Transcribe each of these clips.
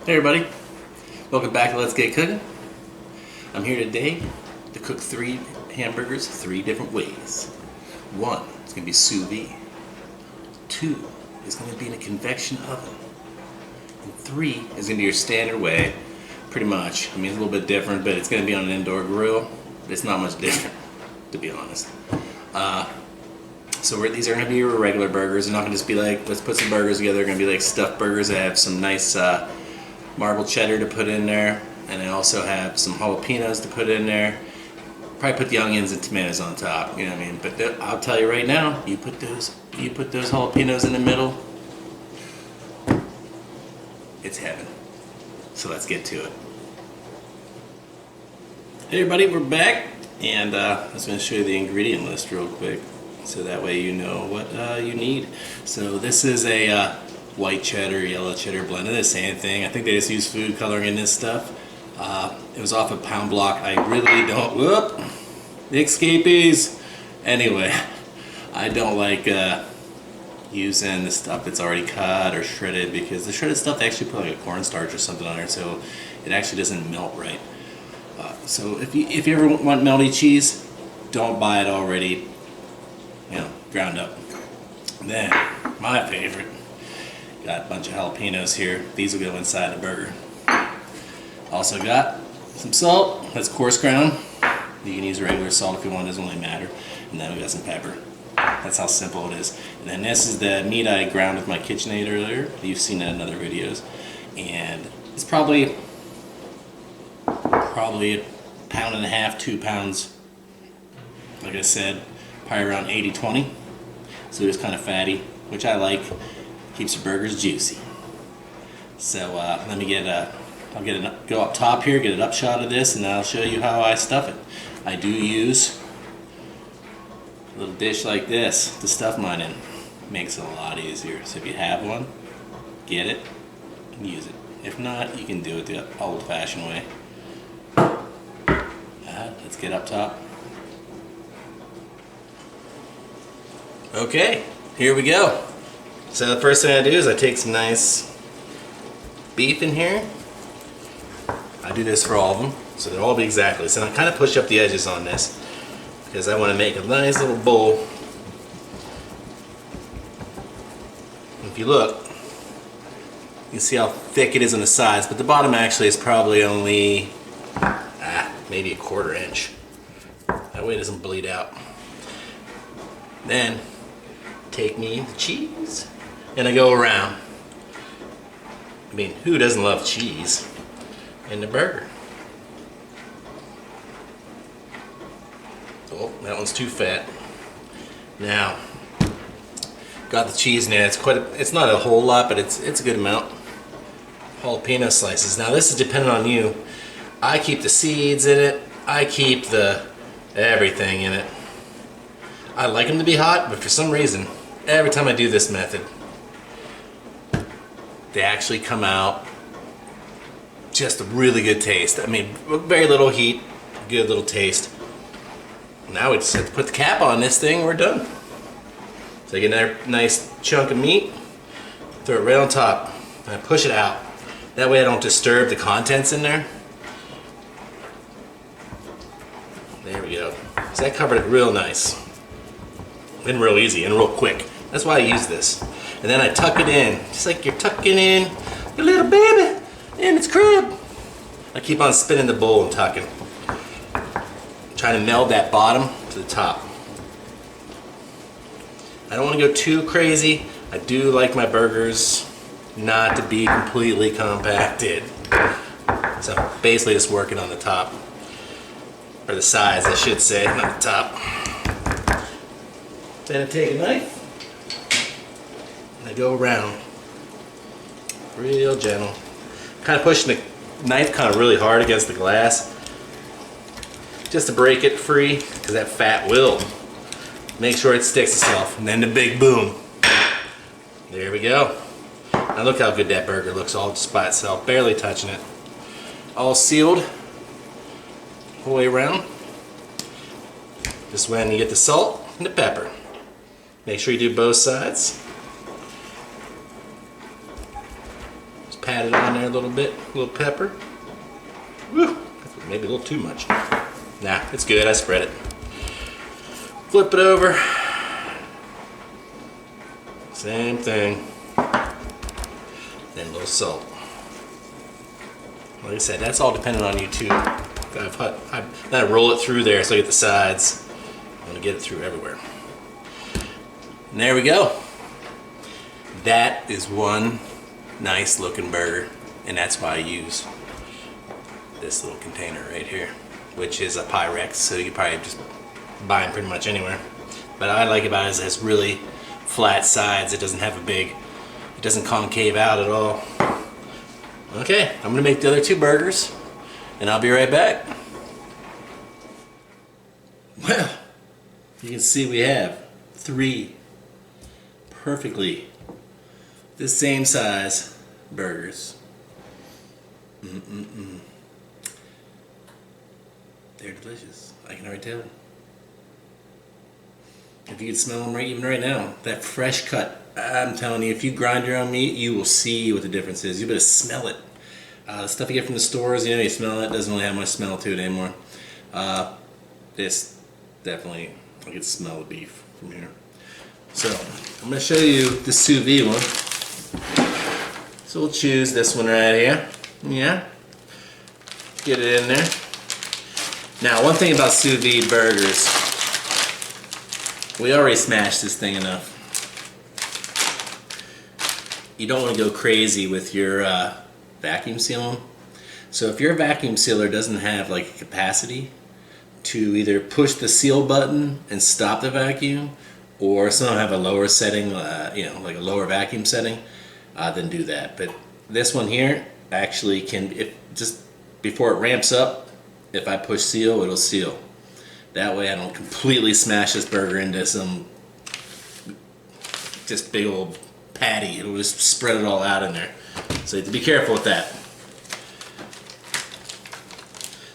Hey everybody, welcome back to Let's Get Cooking. I'm here today to cook 3 hamburgers 3 different ways. 1 is going to be sous vide. 2 is going to be in a convection oven. And 3 is going to be your standard way, pretty much. I mean, it's a little bit different, but it's going to be on an indoor grill. It's not much different, to be honest. So these are going to be your regular burgers. They're not going to just be like, let's put some burgers together. They're going to be like stuffed burgers that have some nice marble cheddar to put in there, and I also have some jalapenos to put in there. Probably put the onions and tomatoes on top, you know what I mean? But I'll tell you right now, you put those jalapenos in the middle, it's heaven. So let's get to it. Hey everybody, we're back, and I was going to show you the ingredient list real quick, so that way you know what you need. So this is a white cheddar, yellow cheddar blend of the same thing. I think they just use food coloring in this stuff. It was off a pound block. I really don't, whoop, the escapees. Anyway, I don't like using the stuff that's already cut or shredded, because the shredded stuff they actually put like a cornstarch or something on there, so it actually doesn't melt right. So if you ever want melty cheese, don't buy it already, you know, ground up. Then my favorite. Got a bunch of jalapenos here. These will go inside the burger. Also got some salt. That's coarse ground. You can use regular salt if you want. It doesn't really matter. And then we got some pepper. That's how simple it is. And then this is the meat I ground with my KitchenAid earlier. You've seen that in other videos. And it's probably a pound and a half, 2 pounds. Like I said, probably around 80-20. So it's kind of fatty, which I like. Keeps your burgers juicy. So let me go up top here, get an upshot of this, and then I'll show you how I stuff it. I do use a little dish like this to stuff mine in. Makes it a lot easier. So if you have one, get it and use it. If not, you can do it the old-fashioned way. Let's get up top. Okay, here we go. So the first thing I do is I take some nice beef in here. I do this for all of them, so they'll all be exactly. So I kind of push up the edges on this because I want to make a nice little bowl. If you look, you can see how thick it is on the sides, but the bottom actually is probably only maybe a 1/4 inch. That way it doesn't bleed out. Then take me the cheese. And I go around. I mean, who doesn't love cheese in the burger? Oh, that one's too fat. Now, got the cheese in there. It's not a whole lot, but it's a good amount. Jalapeno slices. Now this is dependent on you. I keep the seeds in it. I keep the everything in it. I like them to be hot, but for some reason, every time I do this method, they actually come out just a really good taste. I mean, very little heat, good little taste. Now we just have to put the cap on this thing, we're done. So I get another nice chunk of meat, throw it right on top, and I push it out. That way I don't disturb the contents in there. There we go. So that covered it real nice. And real easy and real quick. That's why I use this. And then I tuck it in, just like you're tucking in your little baby in its crib. I keep on spinning the bowl and tucking. Trying to meld that bottom to the top. I don't want to go too crazy. I do like my burgers not to be completely compacted. So basically just working on the top. Or the sides, I should say, not the top. Then I take a knife. I go around real gentle, kind of pushing the knife kind of really hard against the glass just to break it free, because that fat will make sure it sticks itself. And then the big boom, there we go. Now look how good that burger looks, all just by itself, barely touching it, all sealed all the way around. Just when you get the salt and the pepper, make sure you do both sides. Pat it on there a little bit, a little pepper. Woo, maybe a little too much. Nah, it's good, I spread it. Flip it over. Same thing. Then a little salt. Like I said, that's all dependent on you too. I roll it through there so I get the sides. I want to get it through everywhere. And there we go. That is one nice looking burger, and that's why I use this little container right here, which is a Pyrex, so you can probably just buy them pretty much anywhere. But what I like about it is it has really flat sides. It doesn't have it doesn't concave out at all. Okay, I'm gonna make the other two burgers, and I'll be right back. Well, you can see we have 3 perfectly the same size burgers. They're delicious. I can already tell. If you could smell them even right now, that fresh cut, I'm telling you, if you grind your own meat, you will see what the difference is. You better smell it. The stuff you get from the stores, you smell it, doesn't really have much smell to it anymore. This definitely, I can smell the beef from here. So, I'm going to show you the sous vide one. So we'll choose this one right here. Yeah. Get it in there. Now, one thing about sous vide burgers, we already smashed this thing enough. You don't want to go crazy with your vacuum sealing. So if your vacuum sealer doesn't have like a capacity to either push the seal button and stop the vacuum, or some have a lower setting, like a lower vacuum setting, then do that. But this one here actually can, just before it ramps up, if I push seal, it'll seal. That way I don't completely smash this burger into some just big old patty. It'll just spread it all out in there. So you have to be careful with that.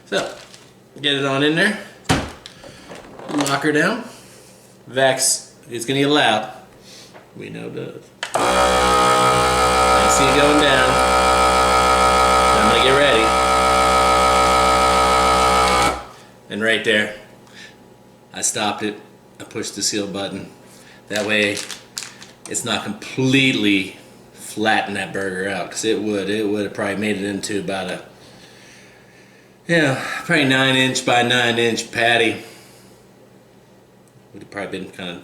So, get it on in there. Lock her down. Vax is going to get loud. We know it does. I see it going down. I'm going to get ready. And right there, I stopped it. I pushed the seal button. That way it's not completely flatten that burger out, because it would have probably made it into about a, probably 9-inch by 9-inch patty. Would have probably been kind of,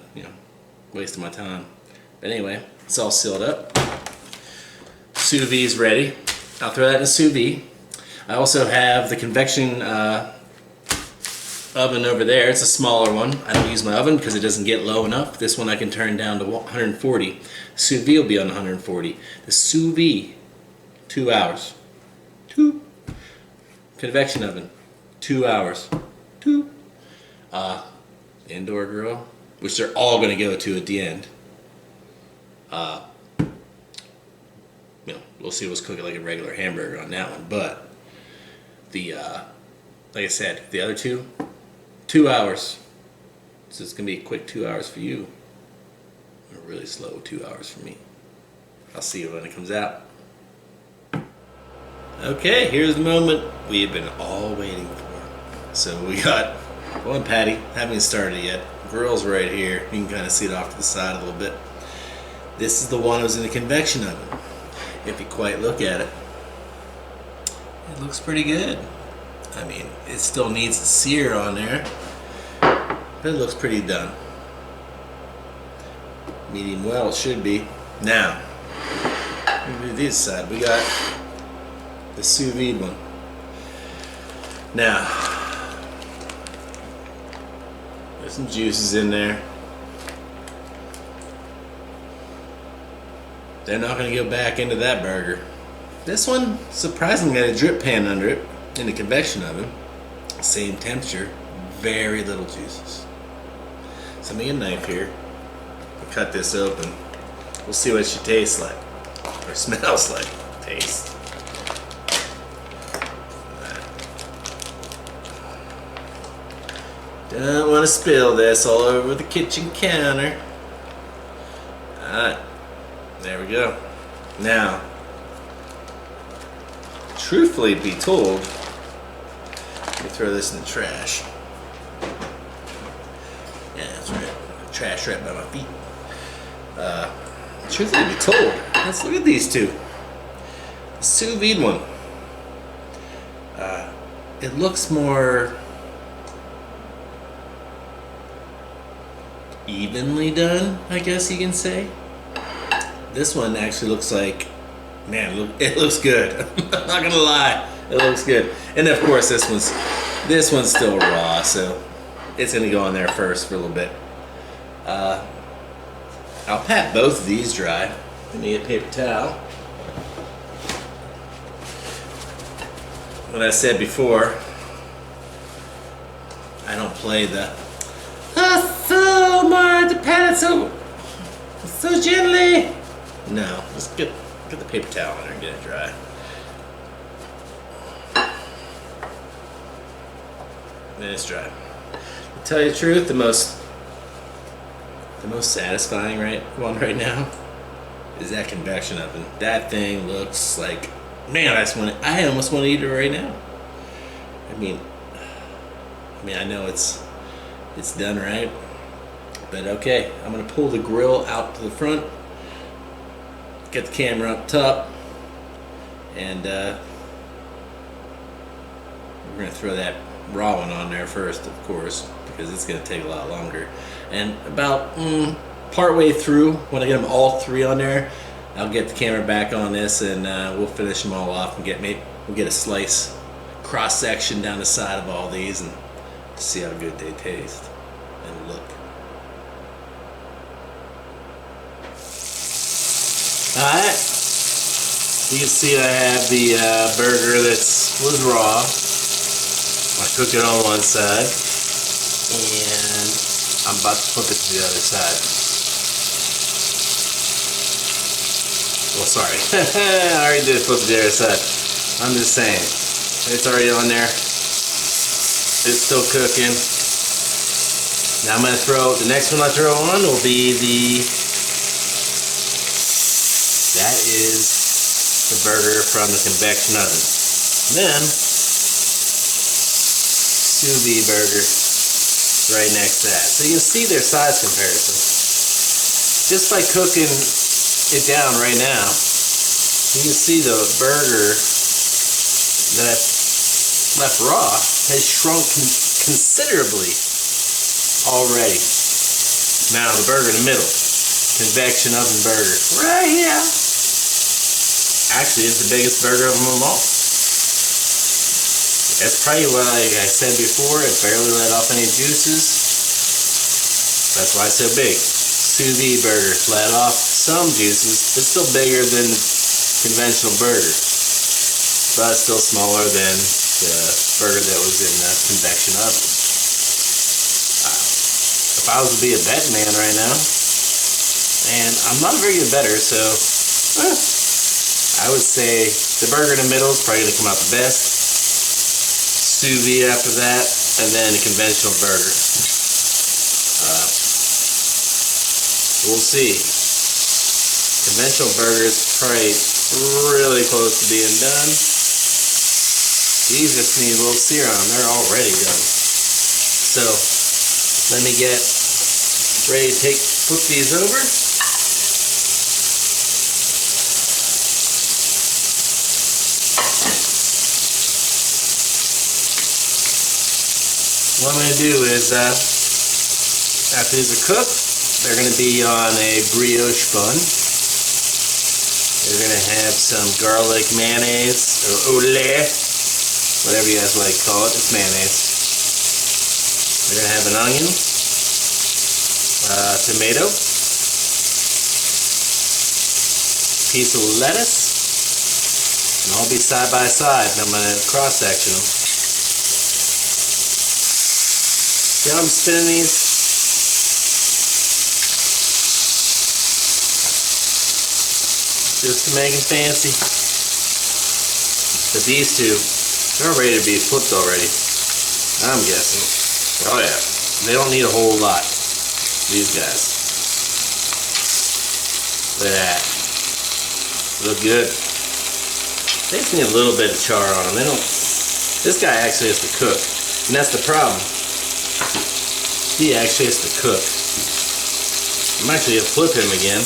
wasting my time. But anyway, it's all sealed up. Sous vide's ready. I'll throw that in the sous vide. I also have the convection oven over there. It's a smaller one. I don't use my oven because it doesn't get low enough. This one I can turn down to 140. Sous vide will be on 140. The sous vide, 2 hours. 2. Convection oven, 2 hours. 2. Indoor grill, which they're all going to go to at the end. We'll see what's cooking like a regular hamburger on that one. But the, like I said, the other two, 2 hours. So it's going to be a quick 2 hours for you. A really slow 2 hours for me. I'll see you when it comes out. Okay, here's the moment we have been all waiting for. So we got one patty, haven't even started it yet. Grill's right here. You can kind of see it off to the side a little bit. This is the one that was in the convection oven. If you quite look at it, it looks pretty good. I mean, it still needs the sear on there, but it looks pretty done. Medium well it should be. Now, we do this side. We got the sous vide one. Now, there's some juices in there. They're not going to go back into that burger. This one, surprisingly, got a drip pan under it in the convection oven. Same temperature, very little juices. So I'm going to get a knife here and cut this open. We'll see what she tastes like, or smells like. Taste. Don't want to spill this all over the kitchen counter. Alright, there we go. Now, truthfully be told, let me throw this in the trash. Yeah, that's right. Trash right by my feet. Truthfully be told, let's look at these two. The Sous Vide one. It looks more evenly done, I guess you can say. This one actually looks like, man, look, it looks good. I'm not gonna lie, it looks good. And of course, this one's still raw, so it's gonna go on there first for a little bit. I'll pat both of these dry. Let me get a paper towel. What I said before, I don't play the so much to pat it so gently. No, just get the paper towel in there and get it dry. And it's dry. To tell you the truth, the most satisfying one right now is that convection oven. That thing looks like, man, I almost want to eat it right now. I mean, I know it's done right, but okay. I'm gonna pull the grill out to the front, get the camera up top, and we're gonna throw that raw one on there first, of course, because it's gonna take a lot longer. And about part way through, when I get them all three on there, I'll get the camera back on this, and we'll finish them all off and we'll get a slice cross section down the side of all these and see how good they taste and look. Alright, you can see I have the burger was raw. I cooked it on one side, and I'm about to flip it to the other side. Well, sorry, I already did flip it to the other side. I'm just saying, it's already on there. It's still cooking. Now I'm going to throw, the next one I throw on will be that is the burger from the convection oven. Then, sous vide burger right next to that. So you can see their size comparison. Just by cooking it down right now, you can see the burger that I left raw has shrunk considerably already. Now the burger in the middle, convection oven burger, right here. Actually, it's the biggest burger of them all. That's probably what, like I said before, it barely let off any juices. That's why it's so big. Sous vide burger let off some juices, but still bigger than the conventional burger. But still smaller than the burger that was in the convection oven. If I was to be a betting man right now, and I'm not a very good bettor, so I would say the burger in the middle is probably going to come out the best. Sous vide after that, and then a conventional burger. We'll see. Conventional burger is probably really close to being done. These just need a little sear on them. They're already done. So let me get ready to flip these over. What I'm going to do is, after these are cooked, they're going to be on a brioche bun. They're going to have some garlic mayonnaise, or olé, whatever you guys like to call it. It's mayonnaise. They're going to have an onion, tomato, piece of lettuce, and all be side by side, and I'm going to cross section them. See how I'm spinning these? Just to make them fancy. But these two, they're ready to be flipped already. I'm guessing. Oh yeah. They don't need a whole lot. These guys. Look at that. Look good. They just need a little bit of char on them. They don't. This guy actually has to cook, and that's the problem. He actually has to cook. I'm actually gonna flip him again.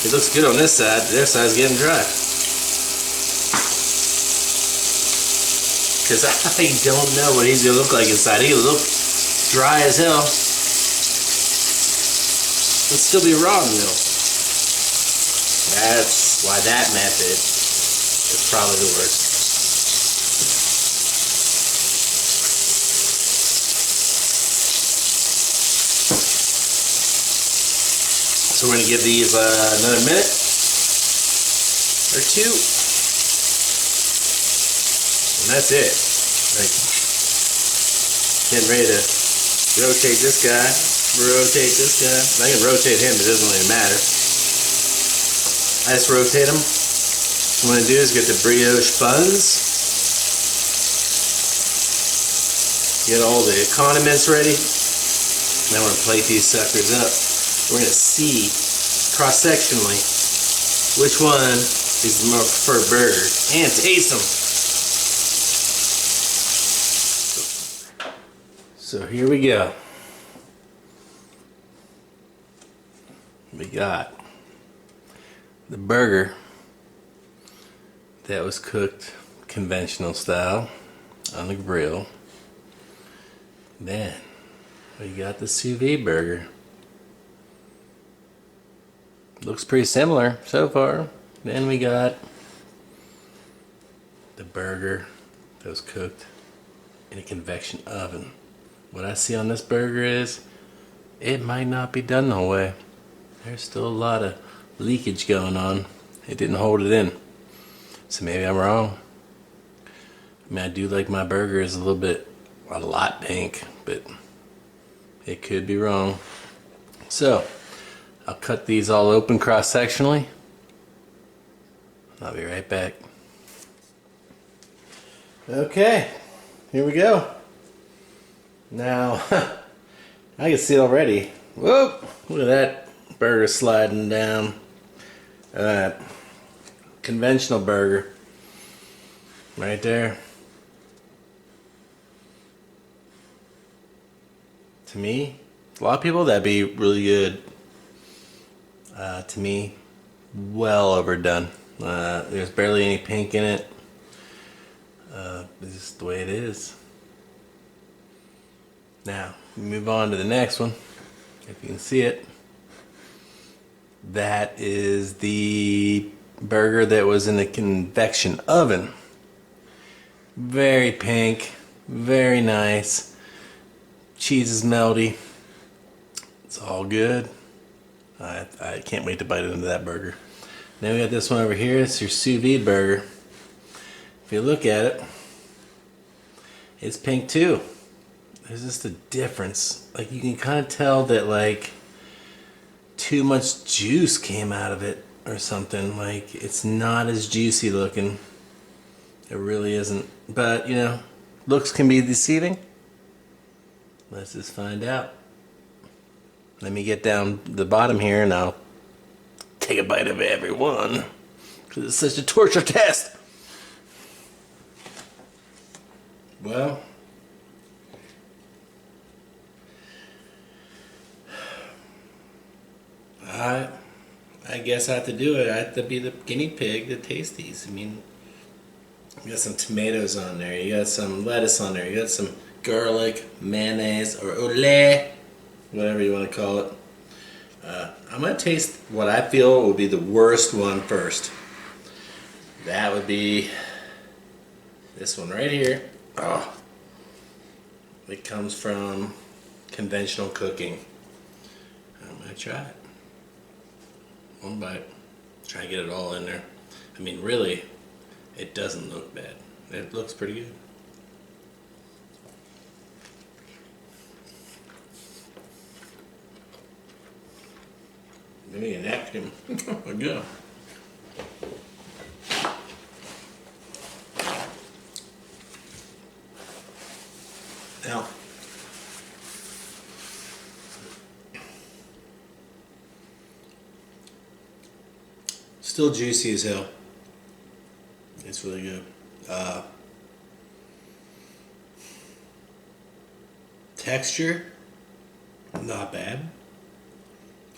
It looks good on this side. The other side's getting dry. Because I don't know what he's gonna look like inside. He could look dry as hell. It'll still be raw though. That's why that method is probably the worst. So we're going to give these another minute or two. And that's it. Like, getting ready to rotate this guy, rotate this guy. I can rotate him, it doesn't really matter. I just rotate them. What I'm going to do is get the brioche buns. Get all the condiments ready. Then we're going to plate these suckers up. We're going to see cross-sectionally which one is the more preferred burger and taste them. So here we go. We got the burger that was cooked conventional style on the grill. Then we got the sous vide burger. Looks pretty similar so far. Then we got the burger that was cooked in a convection oven. What I see on this burger is it might not be done the whole way. There's still a lot of leakage going on. It didn't hold it in. So maybe I'm wrong. I mean, I do like my burger is a lot pink, but it could be wrong. So I'll cut these all open cross-sectionally. I'll be right back. Okay, here we go. Now, I can see it already. Whoop! Look at that burger sliding down. Conventional burger. Right there. To me, a lot of people, that'd be really good. To me, well overdone. There's barely any pink in it. It's just the way it is. Now, move on to the next one. If you can see it. That is the burger that was in the convection oven. Very pink, very nice. Cheese is melty. It's all good. I can't wait to bite into that burger. Then we got this one over here. It's your sous vide burger. If you look at it, it's pink too. There's just a difference. Like, you can kind of tell that like too much juice came out of it or something. Like, it's not as juicy looking. It really isn't. But, you know, looks can be deceiving. Let's just find out. Let me get down the bottom here and I'll take a bite of every one. Because it's such a torture test. Well, I guess I have to do it. I have to be the guinea pig to taste these. I mean, you got some tomatoes on there, you got some lettuce on there, you got some garlic, mayonnaise, or olé, whatever you want to call it. I'm going to taste what I feel would be the worst one first. That would be this one right here. Oh, it comes from conventional cooking. I'm going to try it. One bite. Try to get it all in there. I mean, really, it doesn't look bad. It looks pretty good. Give me a napkin. We're good. Now, still juicy as hell. It's really good. Texture, not bad.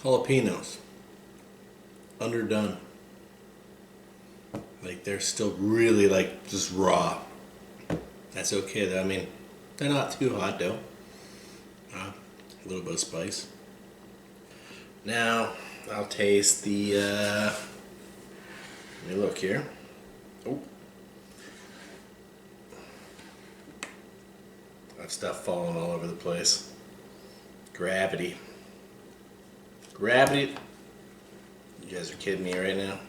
Jalapenos, underdone. Like they're still really like just raw. That's okay though. I mean, they're not too hot though. A little bit of spice. Now I'll taste the. Let me look here. Oh, that stuff falling all over the place. Gravity. Gravity. You guys are kidding me right now.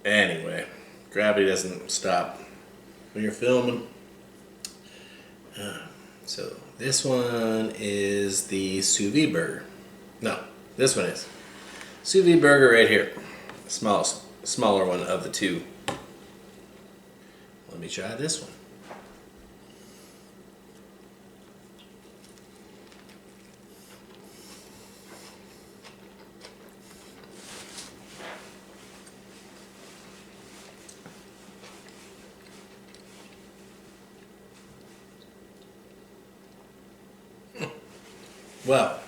Anyway, gravity doesn't stop when you're filming. So this one is the Sous Vide burger. No, this one is Sous Vide burger right here. Smaller one of the two. Let me try this one. Well,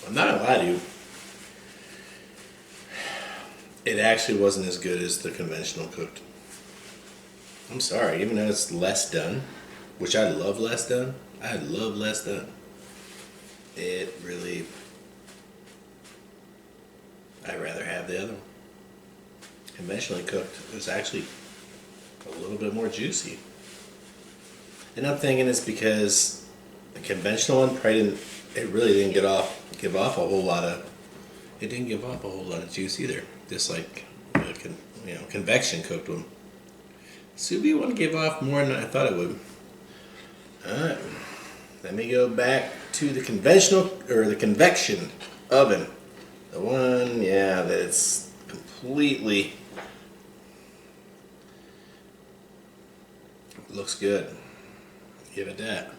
I'm not gonna lie to you. It actually wasn't as good as the conventional cooked. I'm sorry, even though it's less done, which I love less done. I love less done. It really, I'd rather have the other one. Conventionally cooked is actually a little bit more juicy. And I'm thinking it's because the conventional one probably didn't. It really didn't give off a whole lot of. It didn't give off a whole lot of juice either. Just like convection cooked one. Sous vide one gave off more than I thought it would. All right, let me go back to the conventional or the convection oven. The one, yeah, that's completely looks good. Give it that.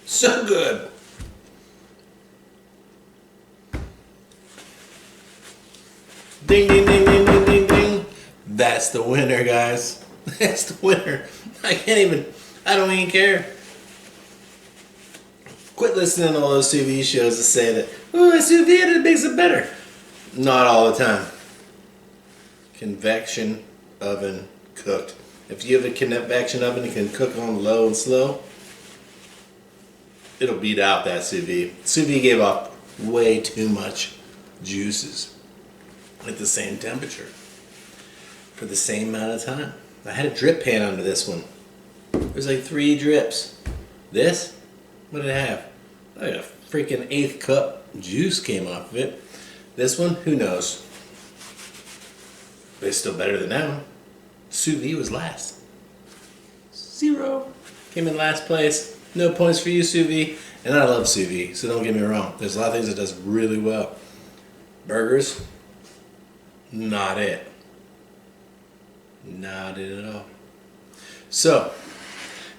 So good. Ding, ding, ding, ding, ding, ding, ding. That's the winner, guys. That's the winner. I don't even care. Quit listening to all those sous vide shows that say that, oh, sous vide it makes it better. Not all the time. Convection oven cooked. If you have a convection oven, you can cook on low and slow. It'll beat out that sous vide. Sous vide gave off way too much juices at the same temperature for the same amount of time. I had a drip pan under this one. There's like 3 drips. This, what did it have? Like a freaking 1/8 cup juice came off of it. This one, who knows? But it's still better than that one. Sous vide was last. 0. Came in last place. No points for you, sous vide. And I love sous vide, so don't get me wrong. There's a lot of things it does really well. Burgers, not it. Not it at all. So,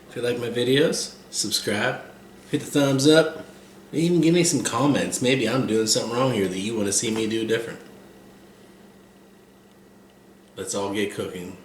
if you like my videos, subscribe, hit the thumbs up, even give me some comments. Maybe I'm doing something wrong here that you want to see me do different. Let's all get cooking.